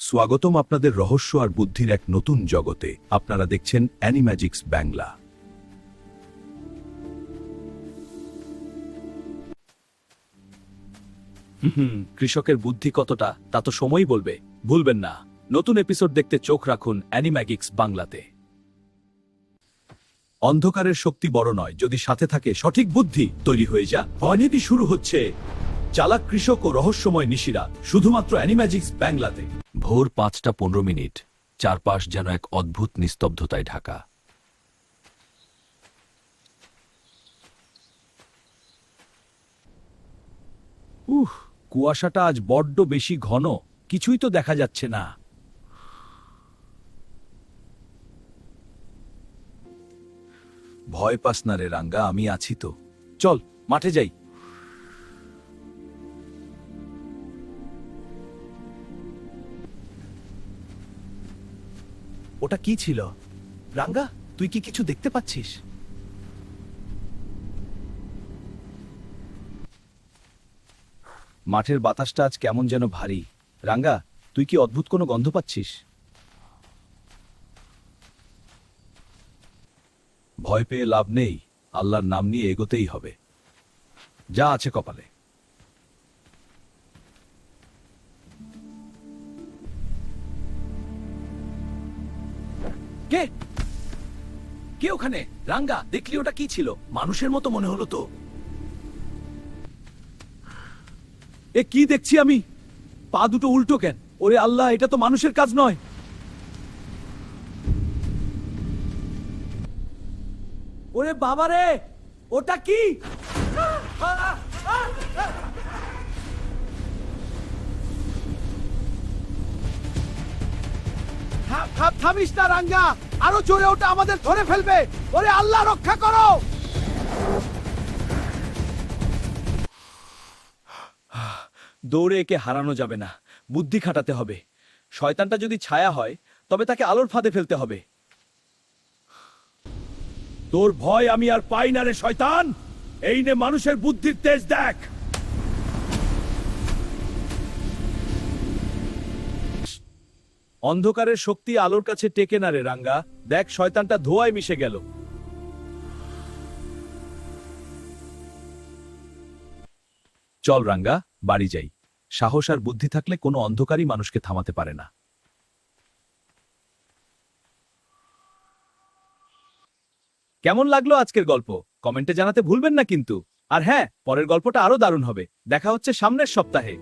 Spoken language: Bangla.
স্বাগতম আপনাদের রহস্য আর বুদ্ধির এক নতুন জগতে। আপনারা দেখছেন অ্যানিম্যাজিক্স বাংলা। কৃষকের বুদ্ধি কতটা তা তো সময়ই বলবে। ভুলবেন না, নতুন এপিসোড দেখতে চোখ রাখুন অ্যানিম্যাজিক্স বাংলাতে। অন্ধকারের শক্তি বড় নয়, যদি সাথে থাকে সঠিক বুদ্ধি। তৈরি হয়ে যা, ভয়নীতি শুরু হচ্ছে। চালাক কৃষক ও রহস্যময় নিশিরা, শুধুমাত্র অ্যানিম্যাজিক্স বাংলাতে। ভোর 5:15, চারপাশ যেন এক অদ্ভুত নিস্তব্ধতায় ঢাকা। কুয়াশাটা আজ বড্ড বেশি ঘন, কিছুই তো দেখা যাচ্ছে না। ভয় পাস না রে রাঙ্গা, আমি আছি তো। চল মাঠে যাই। ওটা কি ছিল? রাঙ্গা, তুই কি কিছু দেখতে পাচ্ছিস? মাঠের বাতাসটা আজ কেমন যেন ভারী। রাঙ্গা, তুই কি অদ্ভুত কোনো গন্ধ পাচ্ছিস? ভয় পেয়ে লাভ নেই, আল্লাহর নাম নিয়ে এগোতেই হবে। যা আছে কপালে। কে কে ওখানে? রাঙ্গা, দেখলি ওটা কি ছিল? মানুষের মতো মনে হলো তো। এ কি দেখছি আমি? পা দুটো উল্টো কেন? ওরে আল্লাহ, এটা তো মানুষের কাজ নয়। ওরে বাবারে, ওটা কি? থামিস না রাঙ্গা, আরো জোরে, ওটা আমাদের ধরে ফেলবে। ওরে আল্লাহ, রক্ষা করো। দৌড়ে একে হারানো যাবে না, বুদ্ধি খাটাতে হবে। শয়তানটা যদি ছায়া হয়, তবে তাকে আলোর ফাঁদে ফেলতে হবে। তোর ভয় আমি আর পাই না রে শয়তান। এই নে মানুষের বুদ্ধির তেজ দেখ। অন্ধকারের শক্তি আলোর কাছে টেকে না রে রাঙ্গা। দেখ, শয়তানটা ধোঁয়ায় মিশে গেল। চল রাঙ্গা, বাড়ি যাই। সাহস আর বুদ্ধি থাকলে কোনো অন্ধকারই মানুষকে থামাতে পারে না। কেমন লাগলো আজকের গল্প? কমেন্টে জানাতে ভুলবেন না কিন্তু। আর হ্যাঁ, পরের গল্পটা আরো দারুণ হবে। দেখা হচ্ছে সামনের সপ্তাহে।